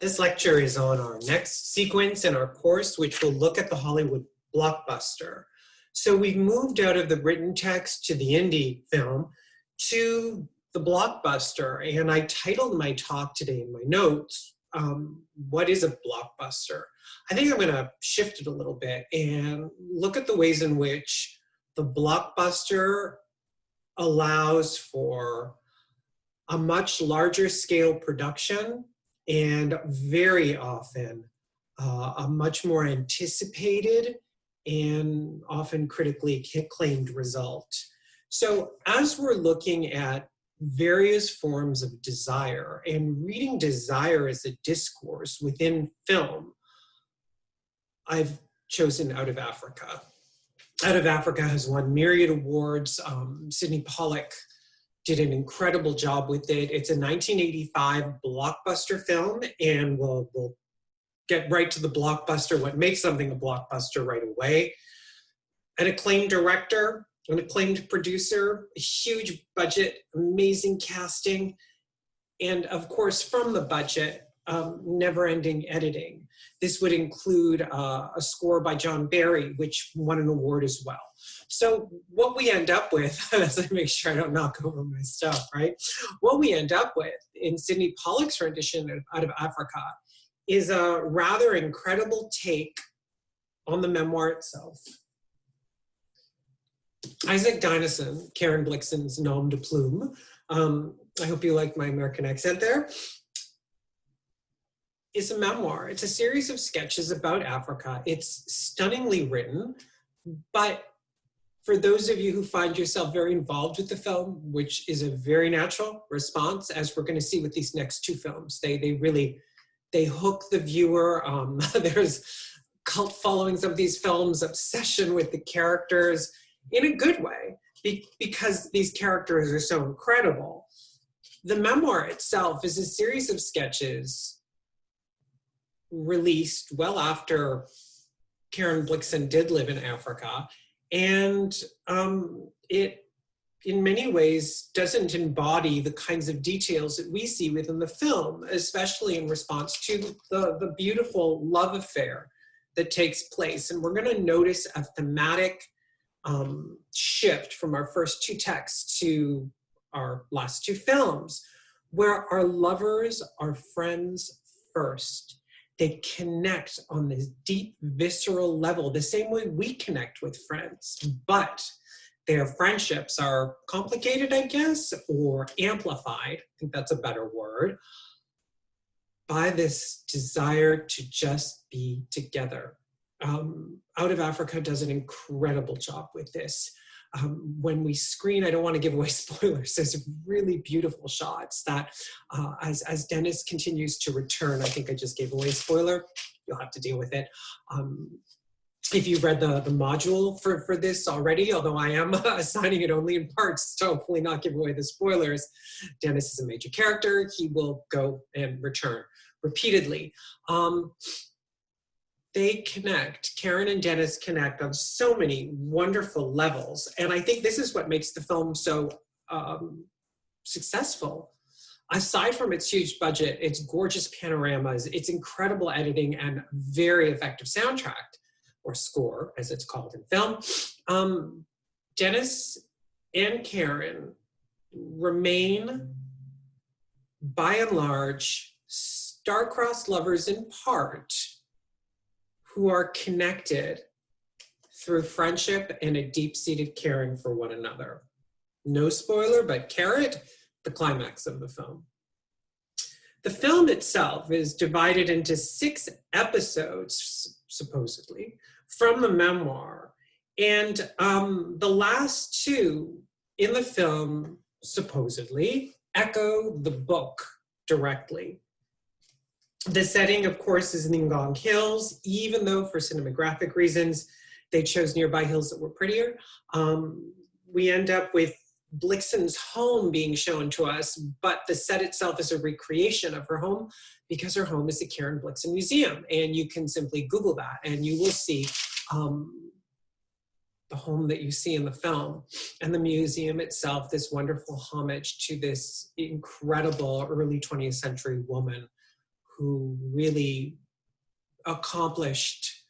This lecture is on our next sequence in our course, which will look at the Hollywood blockbuster. So we've moved out of the written text to the indie film to the blockbuster. And I titled my talk today in my notes, what is a blockbuster? I think I'm gonna shift it a little bit and look at the ways in which the blockbuster allows for a much larger scale production and very often a much more anticipated and often critically acclaimed result. So as we're looking at various forms of desire and reading desire as a discourse within film, I've chosen Out of Africa. Out of Africa has won myriad awards. Sidney Pollack did an incredible job with it. It's a 1985 blockbuster film, and we'll get right to the blockbuster, what makes something a blockbuster right away. An acclaimed director, an acclaimed producer, a huge budget, amazing casting, and of course from the budget, never-ending editing. This would include a score by John Barry, which won an award as well. So what we end up with, as I make sure I don't knock over my stuff, right? What we end up with in Sidney Pollack's rendition of Out of Africa is a rather incredible take on the memoir itself. Isaac Dinesen, Karen Blixen's nom de plume, I hope you like my American accent there, is a memoir. It's a series of sketches about Africa. It's stunningly written, but for those of you who find yourself very involved with the film, which is a very natural response, as we're going to see with these next two films, they really hook the viewer. There's cult followings of these films, obsession with the characters in a good way, because these characters are so incredible. The memoir itself is a series of sketches released well after Karen Blixen did live in Africa. And it, in many ways, doesn't embody the kinds of details that we see within the film, especially in response to the beautiful love affair that takes place. And we're going to notice a thematic shift from our first two texts to our last two films, where our lovers are friends first. They connect on this deep, visceral level, the same way we connect with friends, but their friendships are complicated, I guess, or amplified, I think that's a better word, by this desire to just be together. Out of Africa does an incredible job with this. When we screen, I don't want to give away spoilers, there's really beautiful shots that as Dennis continues to return, I think I just gave away a spoiler, you'll have to deal with it. If you've read the module for this already, although I am assigning it only in parts to hopefully not give away the spoilers, Dennis is a major character, he will go and return repeatedly. They connect, Karen and Dennis connect on so many wonderful levels. And I think this is what makes the film so successful. Aside from its huge budget, its gorgeous panoramas, its incredible editing and very effective soundtrack, or score as it's called in film, Dennis and Karen remain, by and large, star-crossed lovers in part, who are connected through friendship and a deep-seated caring for one another. No spoiler, but carrot, the climax of the film. The film itself is divided into 6 episodes, supposedly, from the memoir. And the last 2 in the film, supposedly, echo the book directly. The setting, of course, is Ngong Hills, even though for cinematographic reasons, they chose nearby hills that were prettier. We end up with Blixen's home being shown to us, but the set itself is a recreation of her home because her home is the Karen Blixen Museum. And you can simply Google that and you will see the home that you see in the film. And the museum itself, this wonderful homage to this incredible early 20th century woman who really accomplished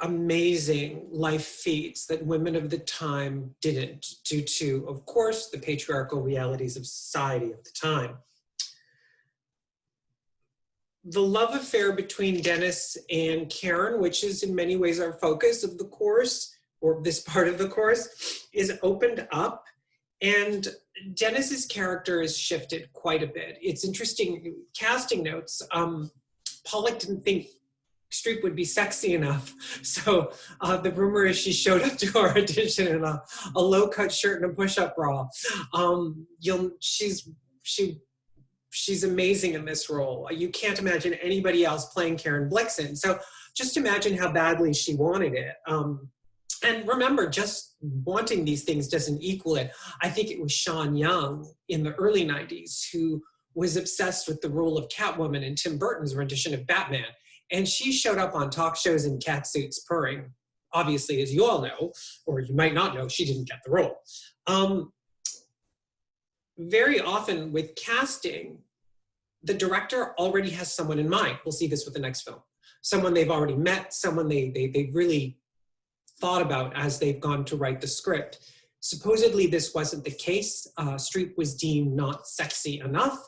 amazing life feats that women of the time didn't, due to, of course, the patriarchal realities of society at the time. The love affair between Dennis and Karen, which is in many ways our focus of the course, or this part of the course, is opened up, and Dennis's character is shifted quite a bit. It's interesting, casting notes, Pollock didn't think Streep would be sexy enough. So the rumor is she showed up to our audition in a low-cut shirt and a push-up bra. She's amazing in this role. You can't imagine anybody else playing Karen Blixen. So just imagine how badly she wanted it. And remember, just wanting these things doesn't equal it. I think it was Sean Young in the early 90s who was obsessed with the role of Catwoman in Tim Burton's rendition of Batman. And she showed up on talk shows in cat suits purring. Obviously, as you all know, or you might not know, she didn't get the role. Very often with casting, the director already has someone in mind. We'll see this with the next film. Someone they've already met, someone they've really thought about as they've gone to write the script. Supposedly this wasn't the case. Streep was deemed not sexy enough,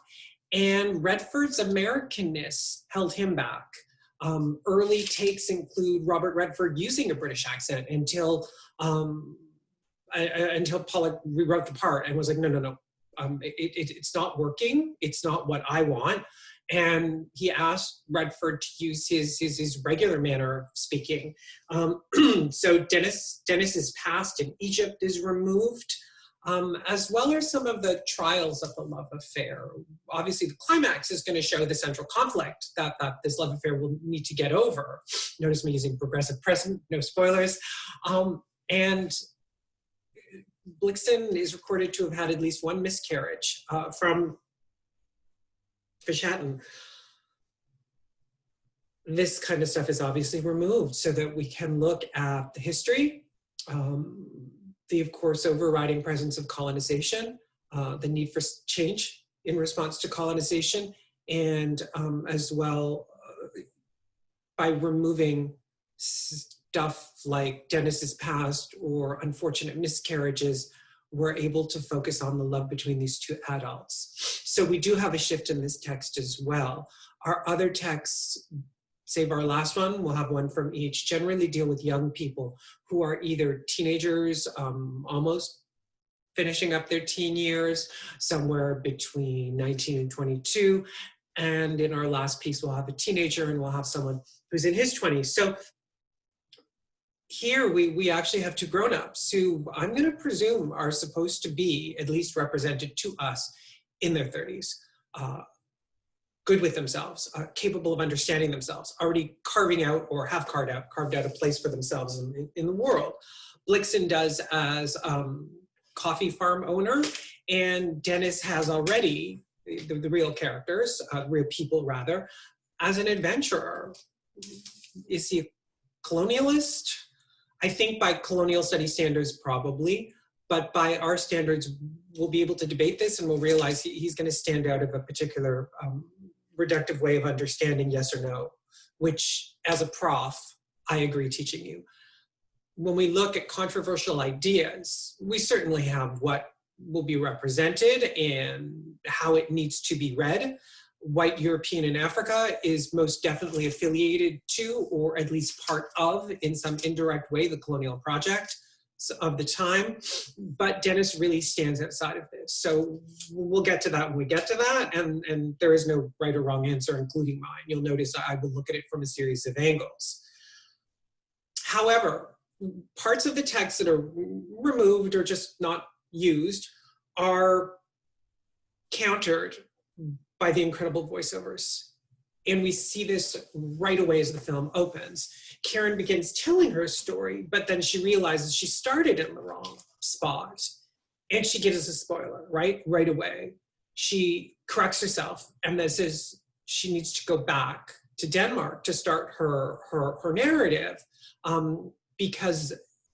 and Redford's Americanness held him back. Early takes include Robert Redford using a British accent until Pollock rewrote the part and was like, no. It's not working. It's not what I want. And he asked Redford to use his regular manner of speaking. So Dennis's past in Egypt is removed, as well as some of the trials of the love affair. Obviously, the climax is going to show the central conflict that this love affair will need to get over. Notice me using progressive present, no spoilers. And Blixen is recorded to have had at least one miscarriage from Fishatton. This kind of stuff is obviously removed so that we can look at the history, the, of course, overriding presence of colonization, the need for change in response to colonization, and as well by removing stuff like Dennis's past or unfortunate miscarriages, we're able to focus on the love between these two adults. So we do have a shift in this text as well. Our other texts, save our last one, we'll have one from each, generally deal with young people who are either teenagers, almost finishing up their teen years, somewhere between 19 and 22. And in our last piece, we'll have a teenager and we'll have someone who's in his 20s. So here we actually have two grown-ups who I'm going to presume are supposed to be at least represented to us in their 30s, good with themselves, capable of understanding themselves, already carving out or have carved out a place for themselves in the world. Blixen does as coffee farm owner, and Dennis has already, the real characters, real people rather, as an adventurer. Is he a colonialist? I think by colonial study standards, probably, but by our standards, we'll be able to debate this and we'll realize he's going to stand out of a particular reductive way of understanding yes or no, which as a prof, I agree teaching you. When we look at controversial ideas, we certainly have what will be represented and how it needs to be read. White European in Africa is most definitely affiliated to, or at least part of, in some indirect way, the colonial project of the time. But Dennis really stands outside of this. So we'll get to that when we get to that. And there is no right or wrong answer, including mine. You'll notice I will look at it from a series of angles. However, parts of the text that are removed or just not used are countered by the incredible voiceovers. And we see this right away as the film opens. Karen begins telling her story, but then she realizes she started in the wrong spot. And she gives us a spoiler, right away. She corrects herself and then says she needs to go back to Denmark to start her narrative because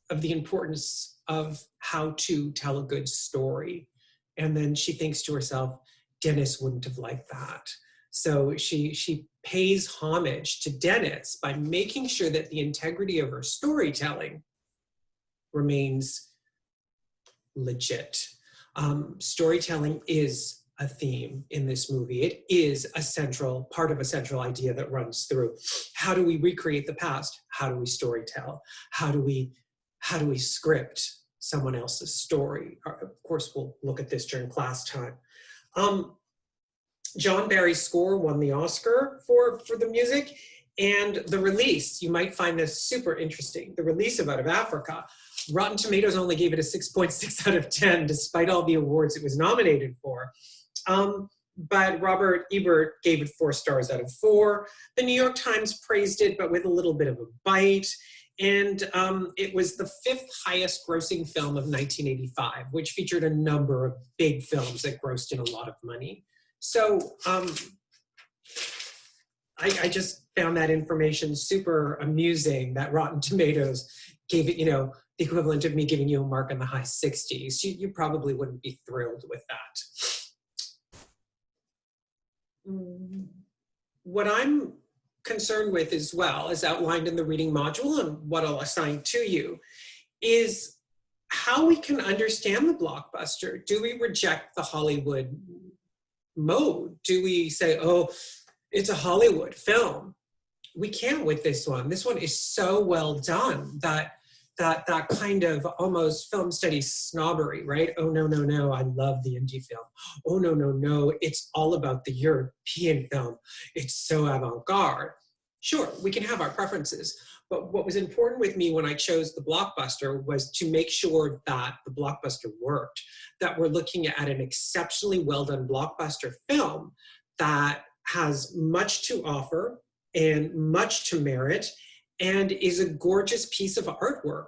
of the importance of how to tell a good story. And then she thinks to herself, Dennis wouldn't have liked that. So she pays homage to Dennis by making sure that the integrity of her storytelling remains legit. Storytelling is a theme in this movie. It is a central part of a central idea that runs through. How do we recreate the past? How do we storytell? How do we script someone else's story? Of course, we'll look at this during class time. John Barry's score won the Oscar for the music, and the release, you might find this super interesting, the release of Out of Africa, Rotten Tomatoes only gave it a 6.6 out of 10, despite all the awards it was nominated for. But Robert Ebert gave it 4 stars out of 4. The New York Times praised it, but with a little bit of a bite. And it was the 5th highest grossing film of 1985, which featured a number of big films that grossed in a lot of money. So I just found that information super amusing, that Rotten Tomatoes gave it, you know, the equivalent of me giving you a mark in the high 60s. You probably wouldn't be thrilled with that. What I'm concerned with as well, as outlined in the reading module and what I'll assign to you, is how we can understand the blockbuster. Do we reject the Hollywood mode? Do we say, oh, it's a Hollywood film? We can't with this one. This one is so well done that kind of almost film study snobbery, right? Oh, no, I love the indie film. Oh, no, it's all about the European film. It's so avant-garde. Sure, we can have our preferences, but what was important with me when I chose the blockbuster was to make sure that the blockbuster worked, that we're looking at an exceptionally well-done blockbuster film that has much to offer and much to merit, and is a gorgeous piece of artwork.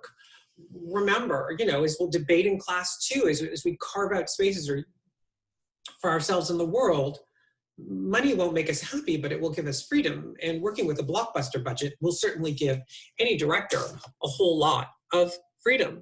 Remember, you know, as we'll debate in class too, as we carve out spaces for ourselves in the world, money won't make us happy, but it will give us freedom. And working with a blockbuster budget will certainly give any director a whole lot of freedom.